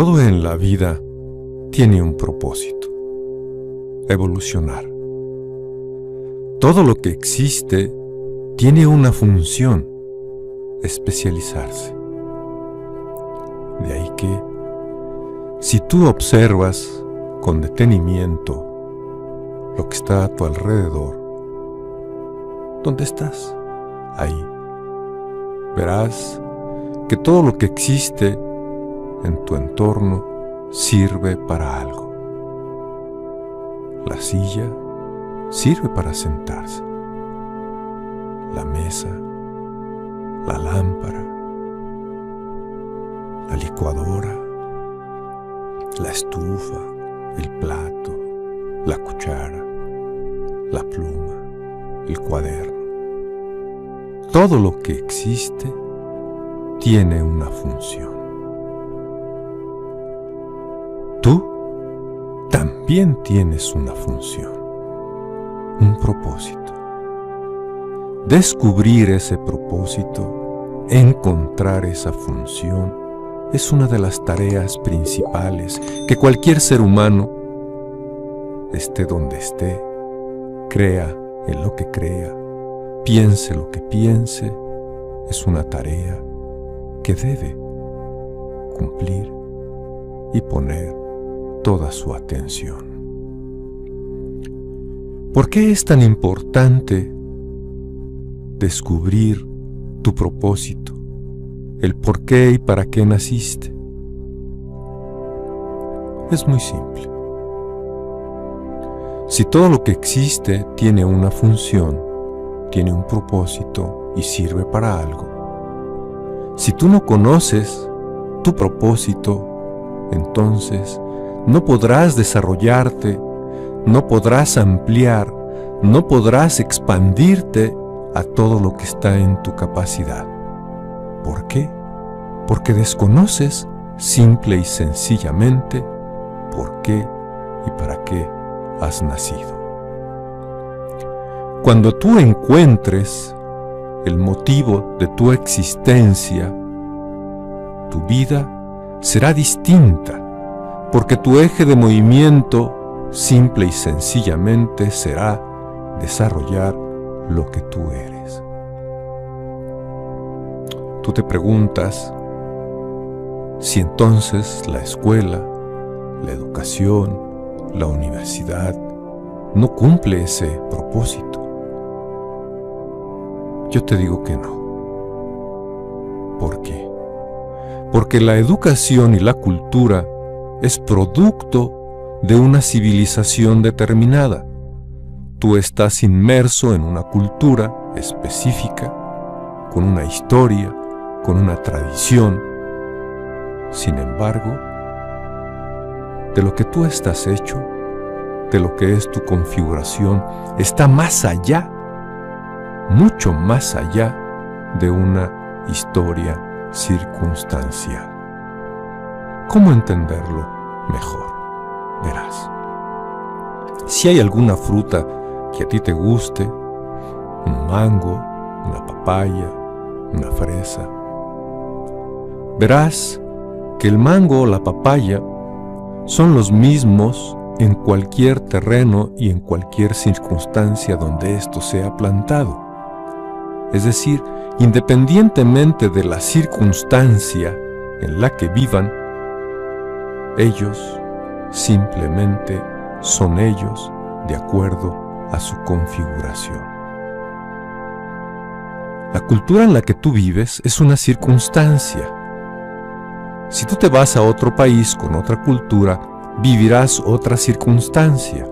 Todo en la vida tiene un propósito: evolucionar. Todo lo que existe tiene una función: especializarse. De ahí que, si tú observas con detenimiento lo que está a tu alrededor, ¿dónde estás? Ahí. Verás que todo lo que existe en tu entorno sirve para algo. La silla sirve para sentarse. La mesa, la lámpara, la licuadora, la estufa, el plato, la cuchara, la pluma, el cuaderno. Todo lo que existe tiene una función. Tú también tienes una función, un propósito. Descubrir ese propósito, encontrar esa función, es una de las tareas principales que cualquier ser humano, esté donde esté, crea en lo que crea, piense lo que piense, es una tarea que debe cumplir y poner toda su atención. ¿Por qué es tan importante descubrir tu propósito, el por qué y para qué naciste? Es muy simple. Si todo lo que existe tiene una función, tiene un propósito y sirve para algo, si tú no conoces tu propósito, entonces no podrás desarrollarte, no podrás ampliar, no podrás expandirte a todo lo que está en tu capacidad. ¿Por qué? Porque desconoces simple y sencillamente por qué y para qué has nacido. Cuando tú encuentres el motivo de tu existencia, tu vida será distinta, porque tu eje de movimiento simple y sencillamente será desarrollar lo que tú eres. Tú te preguntas si entonces la escuela, la educación, la universidad no cumple ese propósito. Yo te digo que no. ¿Por qué? Porque la educación y la cultura es producto de una civilización determinada. Tú estás inmerso en una cultura específica, con una historia, con una tradición. Sin embargo, de lo que tú estás hecho, de lo que es tu configuración, está más allá, mucho más allá de una historia circunstancial. ¿Cómo entenderlo mejor? Verás. Si hay alguna fruta que a ti te guste, un mango, una papaya, una fresa, verás que el mango o la papaya son los mismos en cualquier terreno y en cualquier circunstancia donde esto sea plantado. Es decir, independientemente de la circunstancia en la que vivan, ellos simplemente son ellos de acuerdo a su configuración. La cultura en la que tú vives es una circunstancia. Si tú te vas a otro país con otra cultura, vivirás otra circunstancia,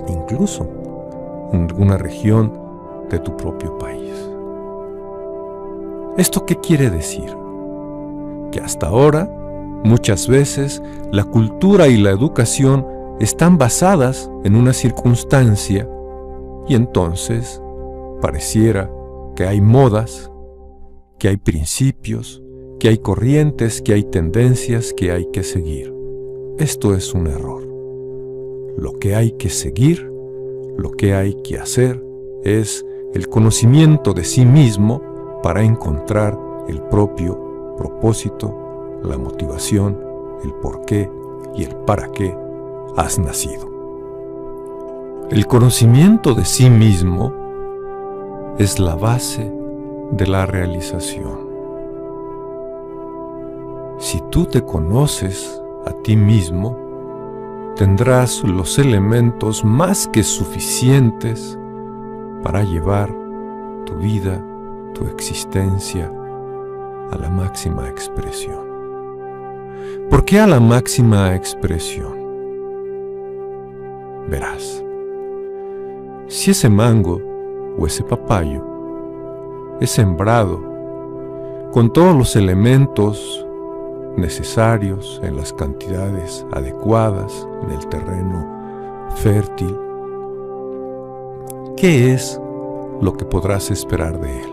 incluso en alguna región de tu propio país. ¿Esto qué quiere decir? Que hasta ahora, muchas veces, la cultura y la educación están basadas en una circunstancia y entonces pareciera que hay modas, que hay principios, que hay corrientes, que hay tendencias que hay que seguir. Esto es un error. Lo que hay que seguir, lo que hay que hacer es el conocimiento de sí mismo para encontrar el propio propósito, la motivación el por qué y el para qué has nacido. El conocimiento de sí mismo es la base de la realización. Si tú te conoces a ti mismo, tendrás los elementos más que suficientes para llevar tu vida, tu existencia a la máxima expresión. ¿Por qué a la máxima expresión? Verás, si ese mango o ese papayo es sembrado con todos los elementos necesarios en las cantidades adecuadas en el terreno fértil, ¿qué es lo que podrás esperar de él?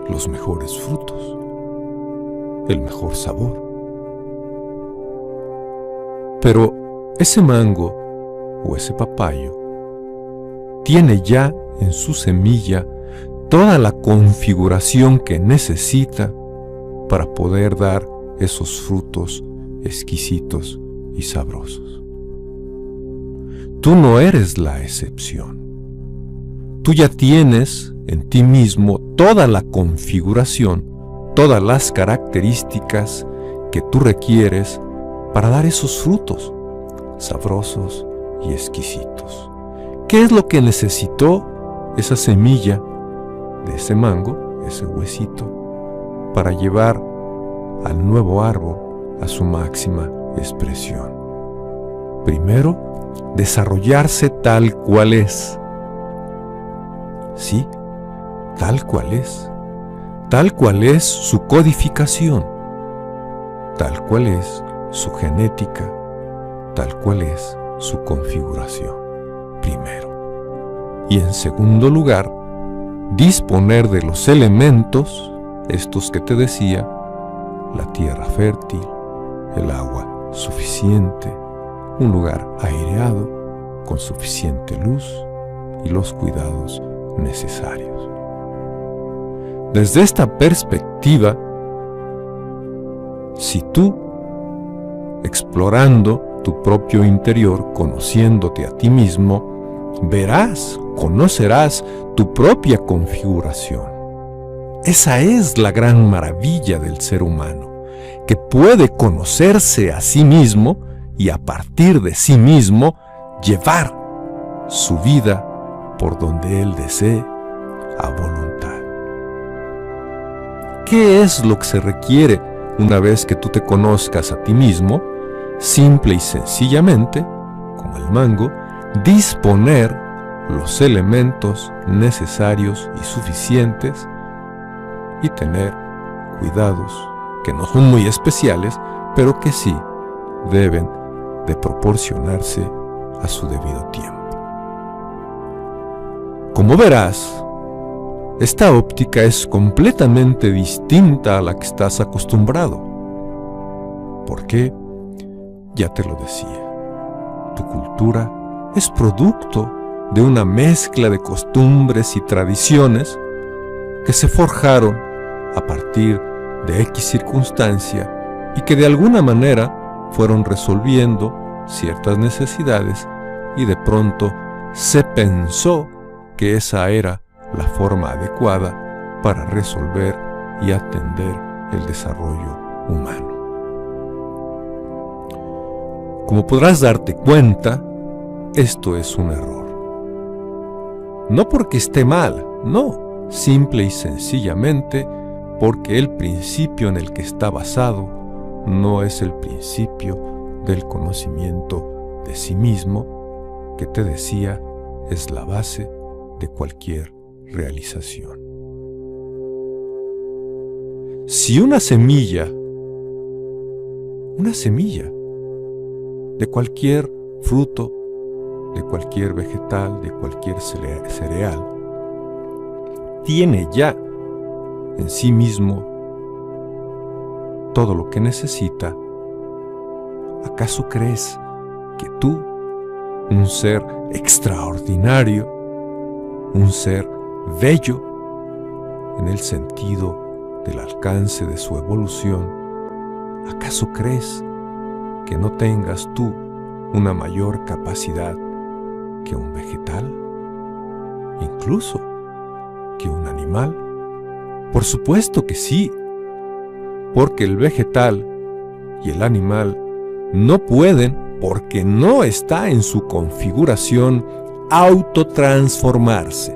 Los mejores frutos, el mejor sabor. Pero ese mango o ese papayo tiene ya en su semilla toda la configuración que necesita para poder dar esos frutos exquisitos y sabrosos. Tú no eres la excepción. Tú ya tienes en ti mismo toda la configuración, todas las características que tú requieres para dar esos frutos sabrosos y exquisitos. ¿Qué es lo que necesitó esa semilla de ese mango, ese huesito, para llevar al nuevo árbol a su máxima expresión? Primero, desarrollarse tal cual es. Sí, tal cual es su codificación, tal cual es su genética, tal cual es su configuración, primero. Y en segundo lugar, disponer de los elementos, estos que te decía, la tierra fértil, el agua suficiente, un lugar aireado con suficiente luz y los cuidados necesarios. Desde esta perspectiva, si tú, explorando tu propio interior, conociéndote a ti mismo, conocerás tu propia configuración. Esa es la gran maravilla del ser humano, que puede conocerse a sí mismo y a partir de sí mismo llevar su vida por donde él desee a voluntad. ¿Qué es lo que se requiere una vez que tú te conozcas a ti mismo? Simple y sencillamente, como el mango, disponer los elementos necesarios y suficientes y tener cuidados que no son muy especiales, pero que sí deben de proporcionarse a su debido tiempo. Como verás, esta óptica es completamente distinta a la que estás acostumbrado. ¿Por qué? Ya te lo decía, tu cultura es producto de una mezcla de costumbres y tradiciones que se forjaron a partir de X circunstancia y que de alguna manera fueron resolviendo ciertas necesidades y de pronto se pensó que esa era la forma adecuada para resolver y atender el desarrollo humano. Como podrás darte cuenta, esto es un error. No porque esté mal, no, simple y sencillamente porque el principio en el que está basado no es el principio del conocimiento de sí mismo, que te decía es la base de cualquier realización. Si una semilla de cualquier fruto, de cualquier vegetal, de cualquier cereal, tiene ya en sí mismo todo lo que necesita, ¿acaso crees que tú, un ser extraordinario, un ser bello, en el sentido del alcance de su evolución, ¿Acaso crees que no tengas tú una mayor capacidad que un vegetal? ¿Incluso que un animal? Por supuesto que sí, porque el vegetal y el animal no pueden, porque no está en su configuración, autotransformarse,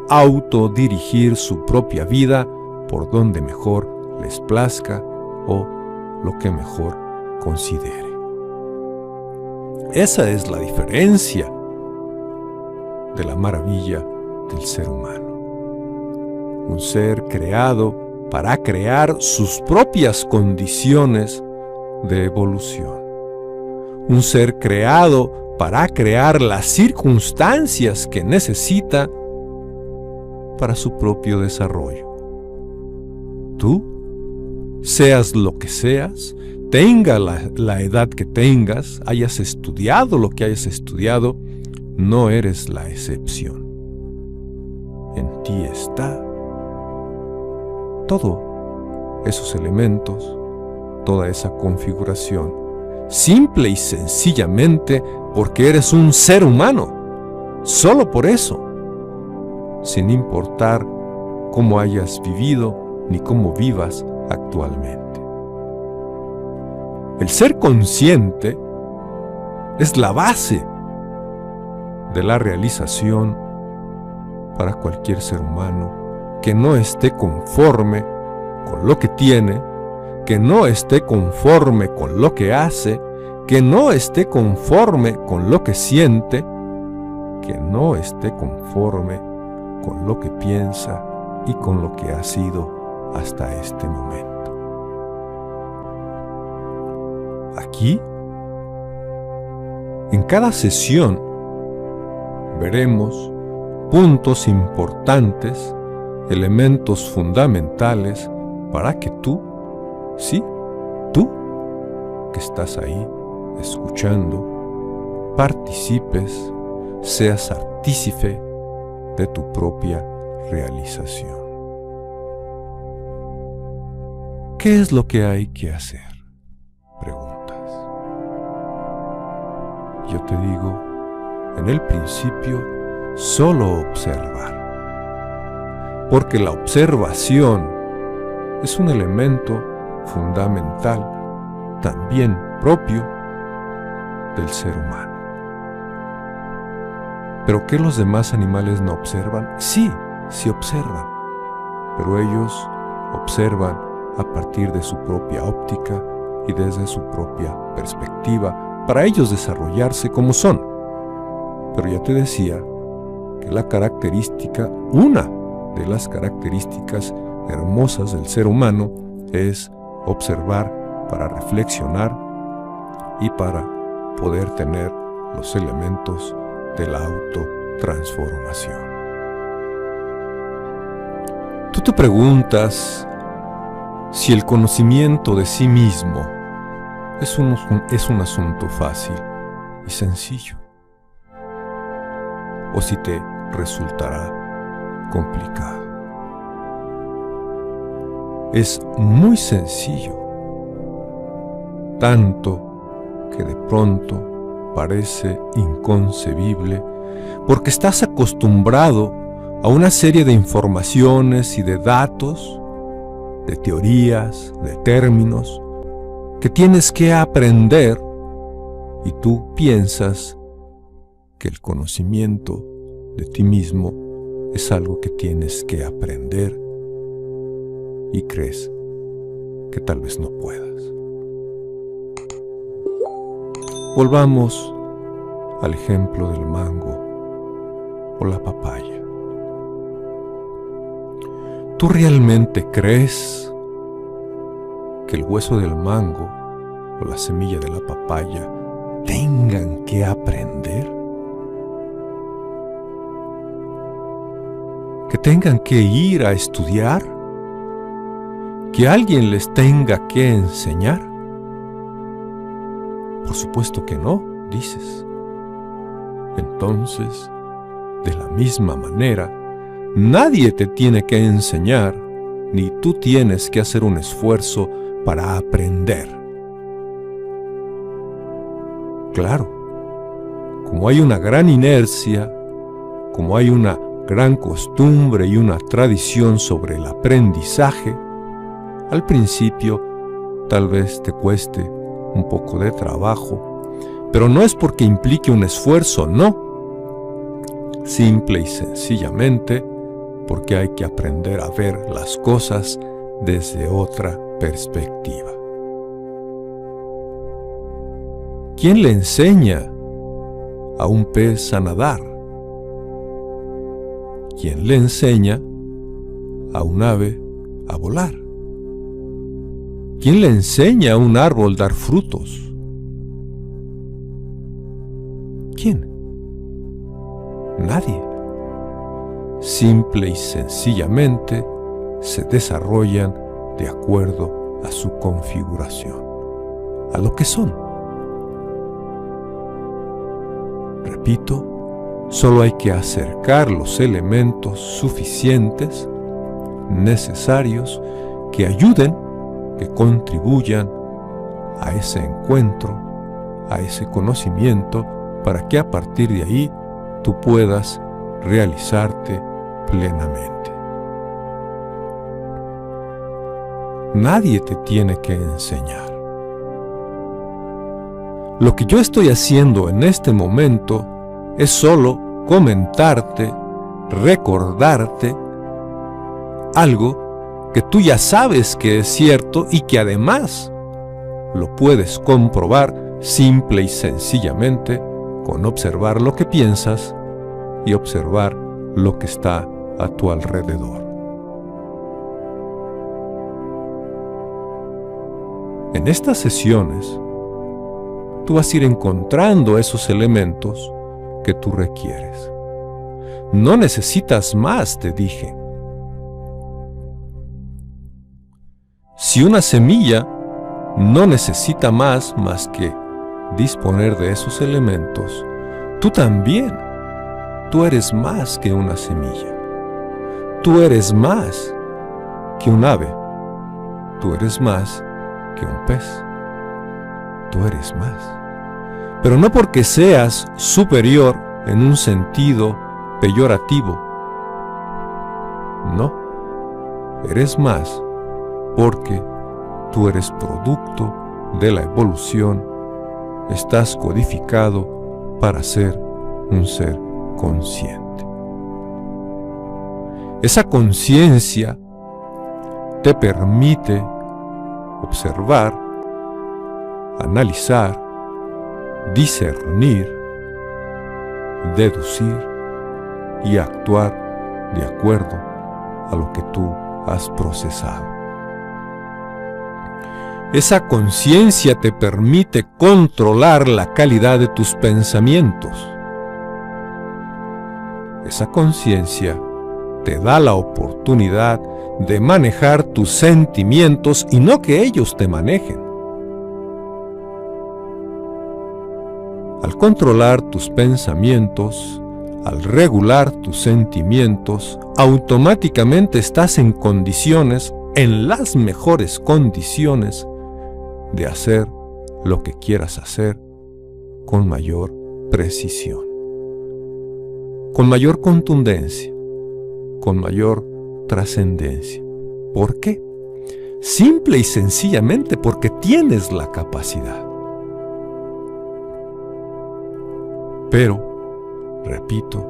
autodirigir su propia vida por donde mejor les plazca o lo que mejor considere. Esa es la diferencia de la maravilla del ser humano. Un ser creado para crear sus propias condiciones de evolución. Un ser creado para crear las circunstancias que necesita para su propio desarrollo. Tú, seas lo que seas, tenga la edad que tengas, hayas estudiado lo que hayas estudiado, no eres la excepción. En ti está todos esos elementos, toda esa configuración, simple y sencillamente porque eres un ser humano, solo por eso, sin importar cómo hayas vivido ni cómo vivas actualmente. El ser consciente es la base de la realización para cualquier ser humano que no esté conforme con lo que tiene, que no esté conforme con lo que hace, que no esté conforme con lo que siente, que no esté conforme con lo que piensa y con lo que ha sido hasta este momento. Aquí, en cada sesión, veremos puntos importantes, elementos fundamentales para que tú, sí, tú que estás ahí escuchando, participes, seas artífice de tu propia realización. ¿Qué es lo que hay que hacer? Preguntas. Yo te digo, en el principio, solo observar. Porque la observación es un elemento fundamental, también propio del ser humano. ¿Pero qué los demás animales no observan? Sí, sí observan, pero ellos observan a partir de su propia óptica y desde su propia perspectiva, para ellos desarrollarse como son. Pero ya te decía que la característica, una de las características hermosas del ser humano es observar para reflexionar y para poder tener los elementos de la autotransformación. Tú te preguntas si el conocimiento de sí mismo es un asunto fácil y sencillo, o si te resultará complicado. Es muy sencillo, tanto que de pronto parece inconcebible, porque estás acostumbrado a una serie de informaciones y de datos, de teorías, de términos, que tienes que aprender, y tú piensas que el conocimiento de ti mismo es algo que tienes que aprender y crees que tal vez no puedas. Volvamos al ejemplo del mango o la papaya. ¿Tú realmente crees que el hueso del mango o la semilla de la papaya tengan que aprender? ¿Que tengan que ir a estudiar? ¿Que alguien les tenga que enseñar? Por supuesto que no, dices. Entonces, de la misma manera, nadie te tiene que enseñar, ni tú tienes que hacer un esfuerzo para aprender. Claro, como hay una gran inercia, como hay una gran costumbre y una tradición sobre el aprendizaje, al principio tal vez te cueste un poco de trabajo, pero no es porque implique un esfuerzo, no. Simple y sencillamente porque hay que aprender a ver las cosas desde otra perspectiva. ¿Quién le enseña a un pez a nadar? ¿Quién le enseña a un ave a volar? ¿Quién le enseña a un árbol a dar frutos? ¿Quién? Nadie. Simple y sencillamente se desarrollan de acuerdo a su configuración, a lo que son. Repito, solo hay que acercar los elementos suficientes, necesarios, que ayuden, que contribuyan a ese encuentro, a ese conocimiento, para que a partir de ahí tú puedas realizarte plenamente. Nadie te tiene que enseñar. Lo que yo estoy haciendo en este momento es solo comentarte, recordarte algo que tú ya sabes que es cierto y que además lo puedes comprobar simple y sencillamente con observar lo que piensas y observar lo que está a tu alrededor. En estas sesiones, tú vas a ir encontrando esos elementos que tú requieres. No necesitas más, te dije. Si una semilla no necesita más que disponer de esos elementos, tú también. Tú eres más que una semilla. Tú eres más que un ave. Tú eres más que un pez. Tú eres más. Pero no porque seas superior en un sentido peyorativo. No. Eres más porque tú eres producto de la evolución. Estás codificado para ser un ser consciente. Esa conciencia te permite observar, analizar, discernir, deducir y actuar de acuerdo a lo que tú has procesado. Esa conciencia te permite controlar la calidad de tus pensamientos. Esa conciencia te da la oportunidad de manejar tus sentimientos y no que ellos te manejen. Al controlar tus pensamientos, al regular tus sentimientos, automáticamente estás en condiciones, en las mejores condiciones, de hacer lo que quieras hacer con mayor precisión, con mayor contundencia, con mayor trascendencia. ¿Por qué? Simple y sencillamente porque tienes la capacidad. Pero, repito,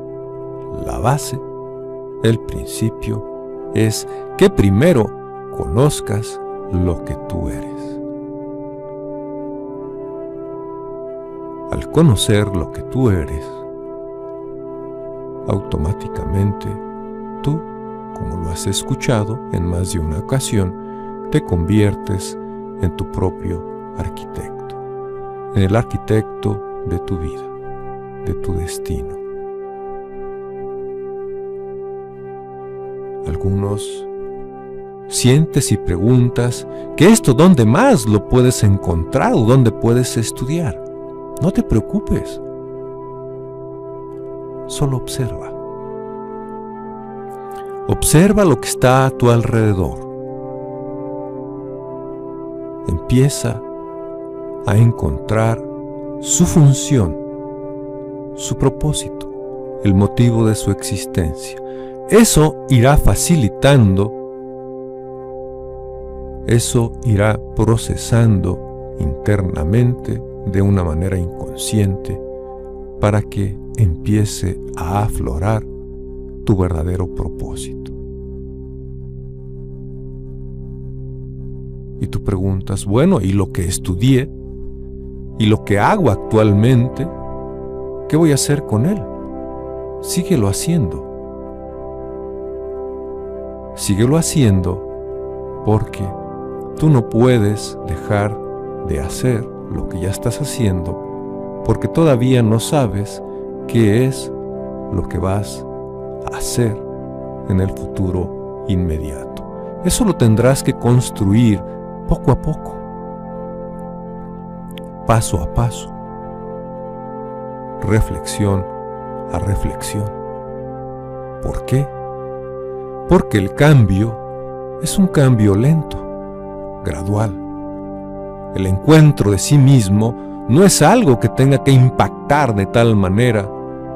la base, el principio, es que primero conozcas lo que tú eres. Al conocer lo que tú eres, automáticamente tú, como lo has escuchado en más de una ocasión, te conviertes en tu propio arquitecto, en el arquitecto de tu vida, de tu destino. Algunos sientes y preguntas que esto ¿dónde más lo puedes encontrar o dónde puedes estudiar? No te preocupes, solo observa. Observa lo que está a tu alrededor. Empieza a encontrar su función, su propósito, el motivo de su existencia. Eso irá facilitando, eso irá procesando internamente de una manera inconsciente para que empiece a aflorar tu verdadero propósito. Y tú preguntas, bueno, ¿y lo que estudié? ¿Y lo que hago actualmente? ¿Qué voy a hacer con él? Síguelo haciendo. Síguelo haciendo porque tú no puedes dejar de hacer lo que ya estás haciendo porque todavía no sabes qué es lo que vas a hacer en el futuro inmediato. Eso lo tendrás que construir poco a poco, paso a paso, reflexión a reflexión. ¿Por qué? Porque el cambio es un cambio lento, gradual. El encuentro de sí mismo no es algo que tenga que impactar de tal manera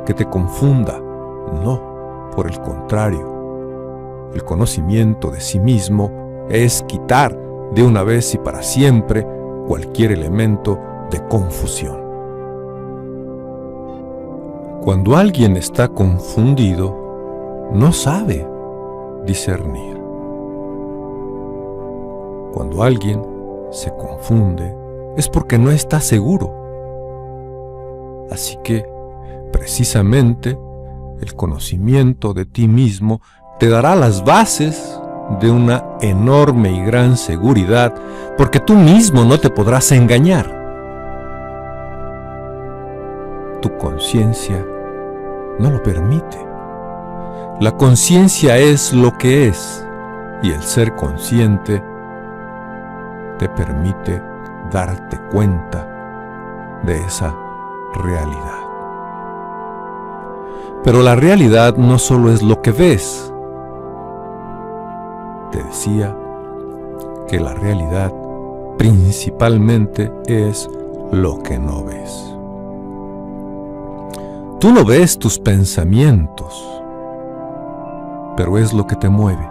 que te confunda. No, por el contrario. El conocimiento de sí mismo es quitar de una vez y para siempre cualquier elemento de confusión. Cuando alguien está confundido, no sabe discernir. Cuando alguien se confunde, es porque no está seguro. Así que, precisamente, el conocimiento de ti mismo te dará las bases de una enorme y gran seguridad, porque tú mismo no te podrás engañar. Tu conciencia no lo permite. La conciencia es lo que es, y el ser consciente te permite darte cuenta de esa realidad. Pero la realidad no solo es lo que ves. Te decía que la realidad principalmente es lo que no ves. Tú no ves tus pensamientos, pero es lo que te mueve,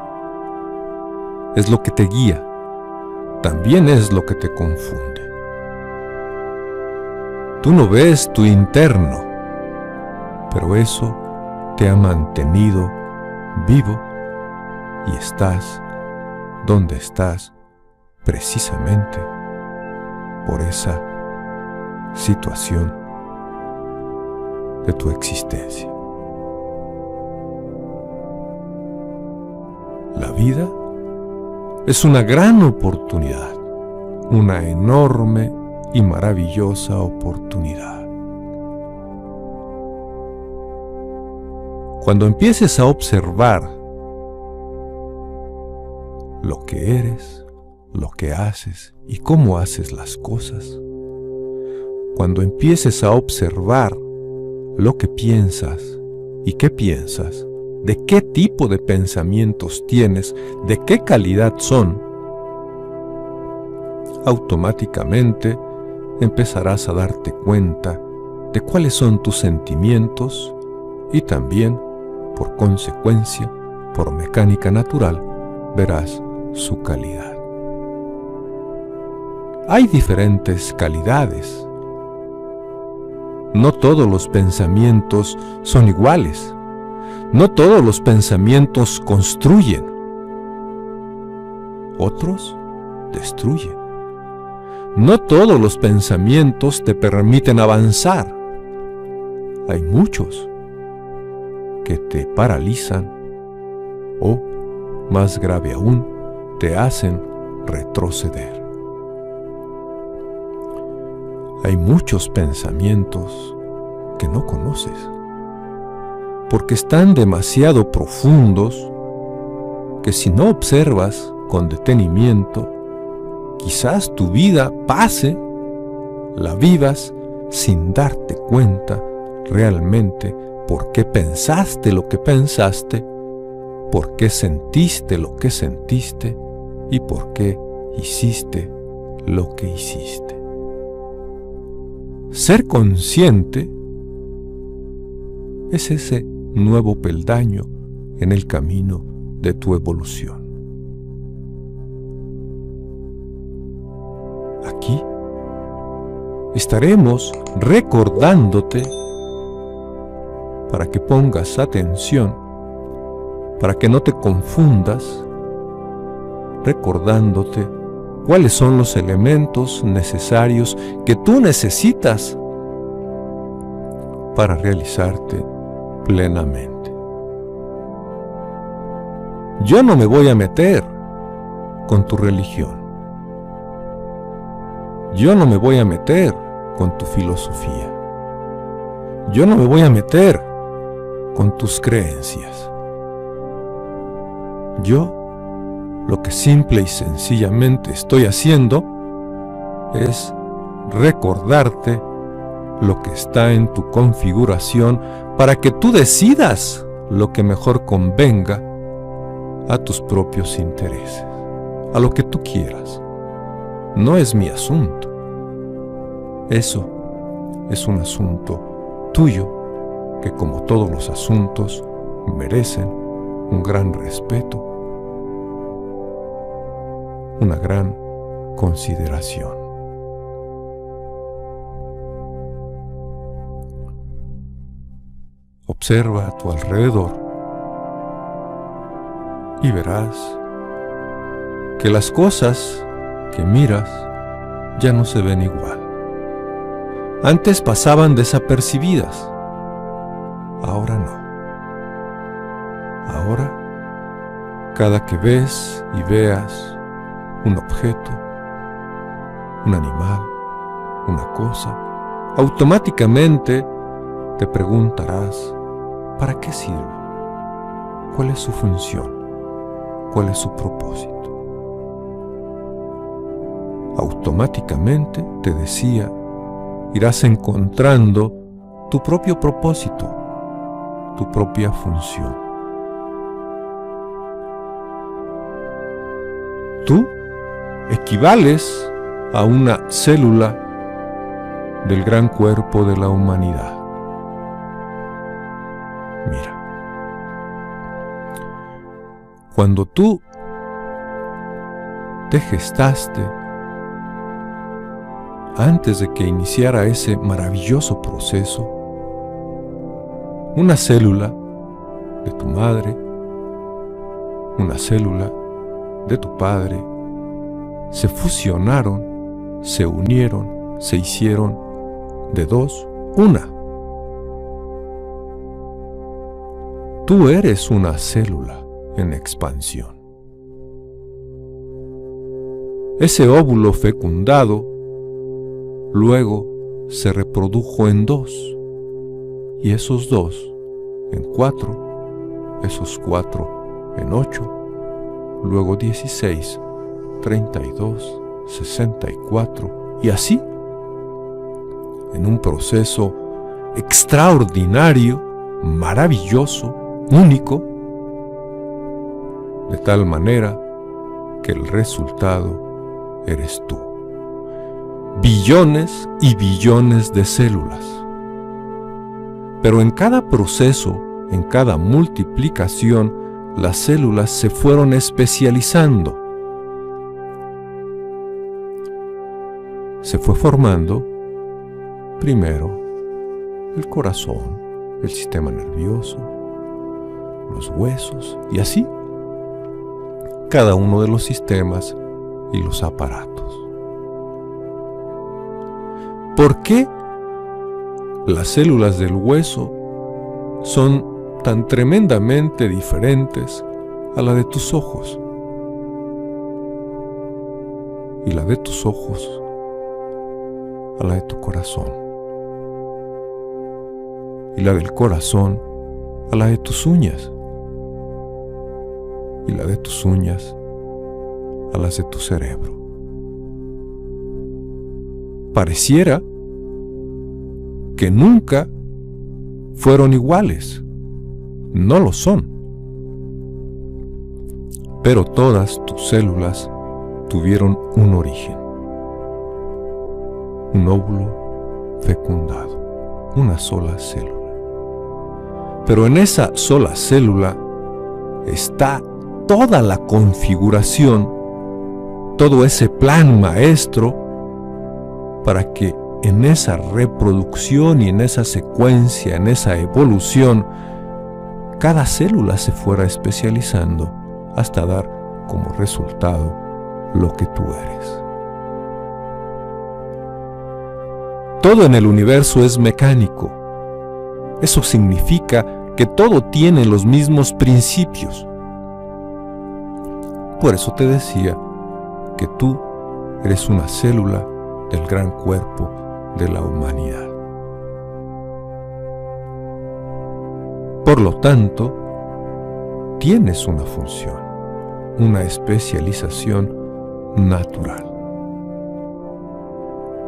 es lo que te guía, también es lo que te confunde. Tú no ves tu interno, pero eso te ha mantenido vivo y estás donde estás precisamente por esa situación de tu existencia. La vida es una gran oportunidad, una enorme y maravillosa oportunidad. Cuando empieces a observar lo que eres, lo que haces y cómo haces las cosas, cuando empieces a observar lo que piensas y qué piensas, de qué tipo de pensamientos tienes, de qué calidad son, automáticamente empezarás a darte cuenta de cuáles son tus sentimientos y también, por consecuencia, por mecánica natural, verás su calidad. Hay diferentes calidades. No todos los pensamientos son iguales. No todos los pensamientos construyen. Otros destruyen. No todos los pensamientos te permiten avanzar. Hay muchos que te paralizan o, más grave aún, te hacen retroceder. Hay muchos pensamientos que no conoces, porque están demasiado profundos que si no observas con detenimiento, quizás tu vida pase, la vivas sin darte cuenta realmente por qué pensaste lo que pensaste, por qué sentiste lo que sentiste y por qué hiciste lo que hiciste. ser consciente es ese nuevo peldaño en el camino de tu evolución. Aquí estaremos recordándote para que pongas atención, para que no te confundas, recordándote cuáles son los elementos necesarios que tú necesitas para realizarte plenamente. Yo no me voy a meter con tu religión. Yo no me voy a meter con tu filosofía. Yo no me voy a meter con tus creencias. Yo lo que simple y sencillamente estoy haciendo es recordarte lo que está en tu configuración para que tú decidas lo que mejor convenga a tus propios intereses, a lo que tú quieras. No es mi asunto. Eso es un asunto tuyo que, como todos los asuntos, merecen un gran respeto, una gran consideración. Observa a tu alrededor y verás que las cosas que miras ya no se ven igual. Antes pasaban desapercibidas, ahora no. Ahora, cada que ves y veas un objeto, un animal, una cosa, automáticamente te preguntarás, ¿para qué sirve? ¿Cuál es su función? ¿Cuál es su propósito? Automáticamente, te decía, irás encontrando tu propio propósito, tu propia función. Tú equivales a una célula del gran cuerpo de la humanidad. Mira, cuando tú te gestaste, antes de que iniciara ese maravilloso proceso, una célula de tu madre, una célula de tu padre, se fusionaron, se unieron, se hicieron de dos, una. Tú eres una célula en expansión. Ese óvulo fecundado luego se reprodujo en dos, y esos dos en 4, esos 4 en 8, luego 16, 32, 64, y así, en un proceso extraordinario, maravilloso, único, de tal manera que el resultado eres tú. Billones y billones de células. Pero en cada proceso, en cada multiplicación, las células se fueron especializando. Se fue formando primero el corazón, el sistema nervioso, los huesos y así cada uno de los sistemas y los aparatos. ¿Por qué las células del hueso son tan tremendamente diferentes a la de tus ojos? Y la de tus ojos a la de tu corazón. Y la del corazón a la de tus uñas. Y la de tus uñas a las de tu cerebro. Pareciera que nunca fueron iguales. No lo son. Pero todas tus células tuvieron un origen. Un óvulo, fecundado, una sola célula. Pero en esa sola célula está toda la configuración, todo ese plan maestro para que en esa reproducción y en esa secuencia, en esa evolución, cada célula se fuera especializando hasta dar como resultado lo que tú eres. Todo en el universo es mecánico. Eso significa que todo tiene los mismos principios. Por eso te decía que tú eres una célula del gran cuerpo de la humanidad. Por lo tanto, tienes una función, una especialización natural.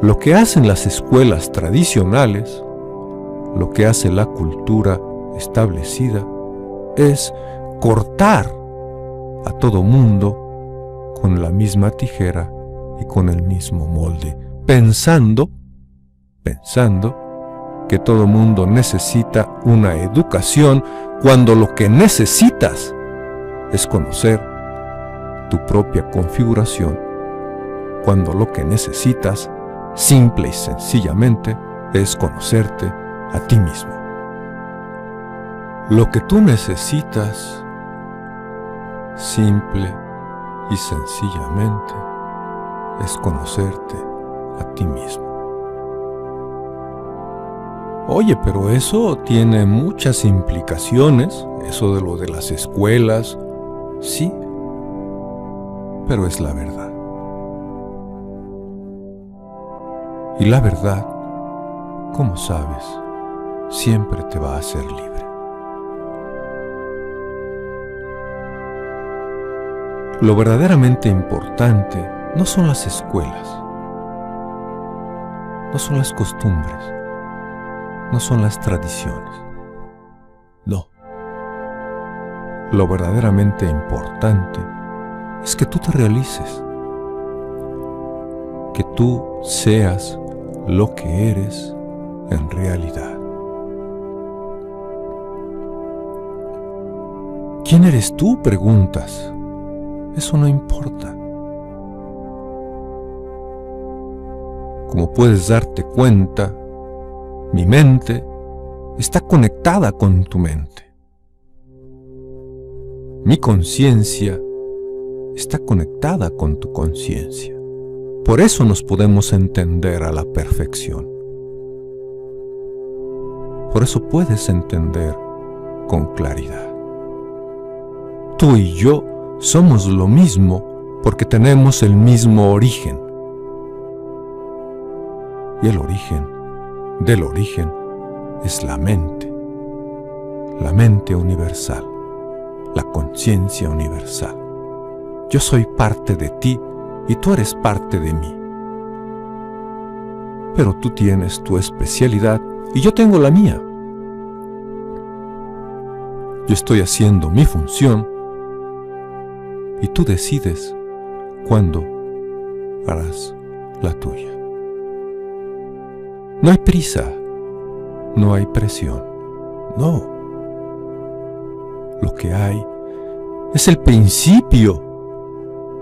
Lo que hacen las escuelas tradicionales, lo que hace la cultura establecida, es cortar a todo mundo con la misma tijera y con el mismo molde, pensando que todo mundo necesita una educación, cuando lo que necesitas es conocer tu propia configuración, cuando lo que necesitas, simple y sencillamente, es conocerte a ti mismo. Lo que tú necesitas, simple y sencillamente, es conocerte a ti mismo. Oye, pero eso tiene muchas implicaciones, eso de lo de las escuelas. Sí, pero es la verdad. Y la verdad, como sabes, siempre te va a hacer libre. Lo verdaderamente importante no son las escuelas, no son las costumbres, no son las tradiciones. No. Lo verdaderamente importante es que tú te realices, que tú seas lo que eres en realidad. ¿Quién eres tú?, preguntas. Eso no importa. Como puedes darte cuenta, mi mente está conectada con tu mente. Mi conciencia está conectada con tu conciencia. Por eso nos podemos entender a la perfección. Por eso puedes entender con claridad. Tú y yo somos lo mismo porque tenemos el mismo origen. Y el origen del origen es la mente universal, la conciencia universal. Yo soy parte de ti y tú eres parte de mí. Pero tú tienes tu especialidad y yo tengo la mía. Yo estoy haciendo mi función y tú decides cuándo harás la tuya. No hay prisa, no hay presión, no. Lo que hay es el principio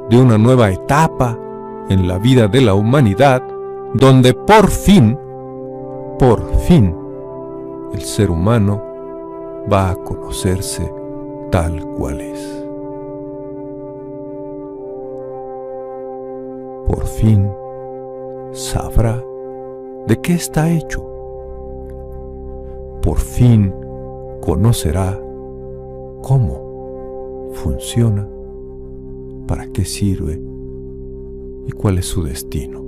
de una nueva etapa en la vida de la humanidad, donde por fin, el ser humano va a conocerse tal cual es. Por fin sabrá de qué está hecho. Por fin conocerá cómo funciona, para qué sirve y cuál es su destino.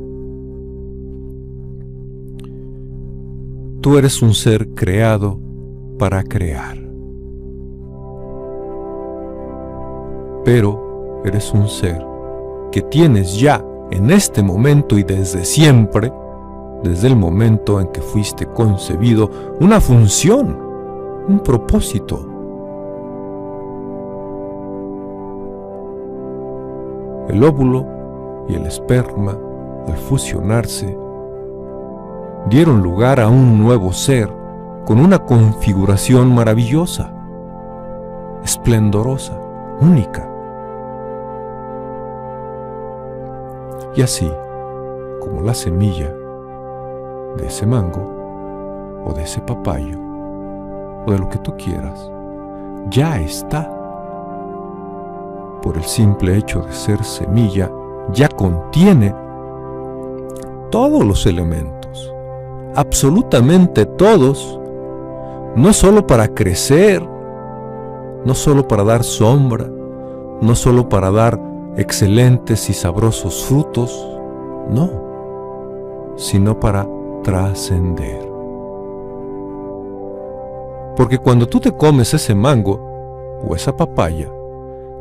Tú eres un ser creado para crear. Pero eres un ser que tienes ya en este momento y desde siempre, desde el momento en que fuiste concebido, una función, un propósito. El óvulo y el esperma, al fusionarse, dieron lugar a un nuevo ser con una configuración maravillosa, esplendorosa, única. Y así, como la semilla de ese mango, o de ese papayo, o de lo que tú quieras, ya está. Por el simple hecho de ser semilla, ya contiene todos los elementos, absolutamente todos, no solo para crecer, no solo para dar sombra, no solo para dar excelentes y sabrosos frutos, no, sino para trascender. Porque cuando tú te comes ese mango o esa papaya,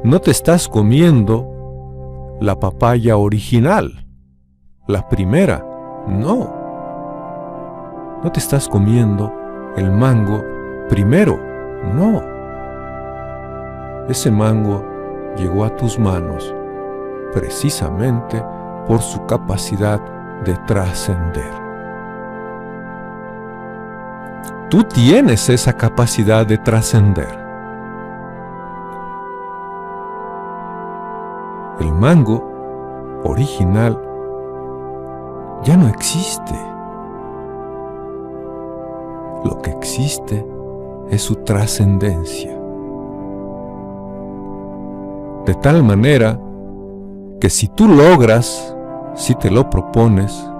no te estás comiendo la papaya original, la primera, no. No te estás comiendo el mango primero, no. Ese mango llegó a tus manos precisamente por su capacidad de trascender. Tú tienes esa capacidad de trascender. El mango original ya no existe. Lo que existe es su trascendencia. De tal manera que si tú logras, si te lo propones,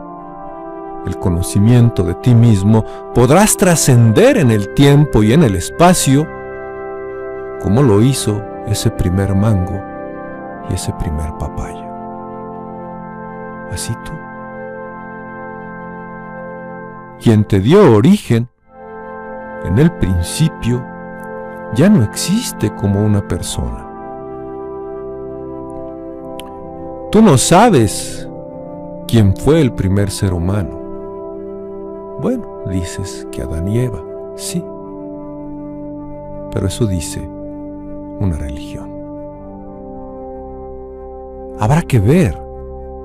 el conocimiento de ti mismo, podrás trascender en el tiempo y en el espacio, como lo hizo ese primer mango y ese primer papaya. Así tú. Quien te dio origen, en el principio, ya no existe como una persona. Tú no sabes quién fue el primer ser humano. Bueno, dices que Adán y Eva, sí. Pero eso dice una religión. Habrá que ver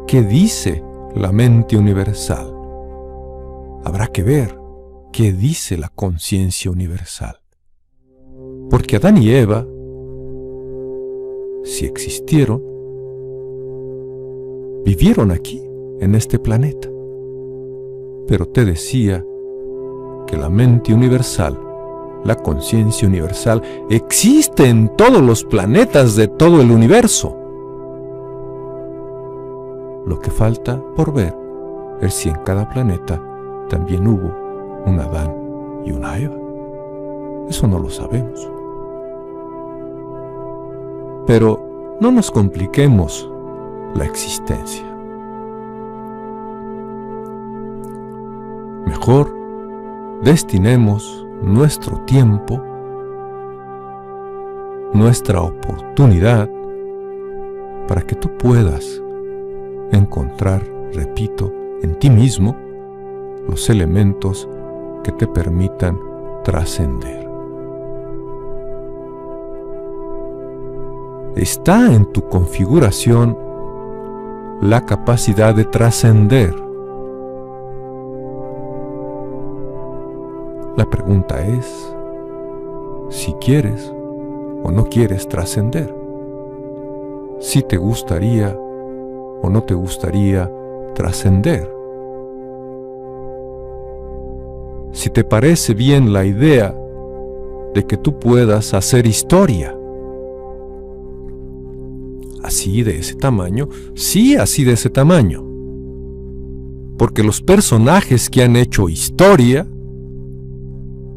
qué dice la mente universal. Habrá que ver qué dice la conciencia universal. Porque Adán y Eva, si existieron, vivieron aquí, en este planeta. Pero te decía que la mente universal, la conciencia universal, existe en todos los planetas de todo el universo. Lo que falta por ver es si en cada planeta también hubo un Adán y una Eva. Eso no lo sabemos. Pero no nos compliquemos la existencia. Mejor destinemos nuestro tiempo, nuestra oportunidad, para que tú puedas encontrar, repito, en ti mismo los elementos que te permitan trascender. Está en tu configuración la capacidad de trascender. La pregunta es si quieres o no quieres trascender, si te gustaría o no te gustaría trascender, si te parece bien la idea de que tú puedas hacer historia. Así de ese tamaño, sí, así de ese tamaño. Porque los personajes que han hecho historia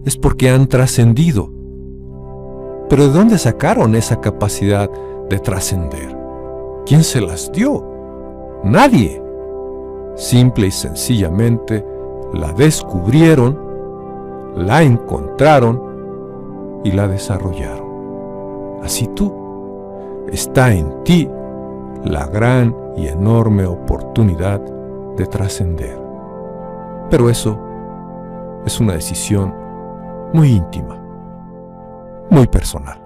es porque han trascendido. Pero ¿de dónde sacaron esa capacidad de trascender? ¿Quién se las dio? Nadie. Simple y sencillamente la descubrieron, la encontraron y la desarrollaron. Así tú. Está en ti la gran y enorme oportunidad de trascender. Pero eso es una decisión muy íntima, muy personal.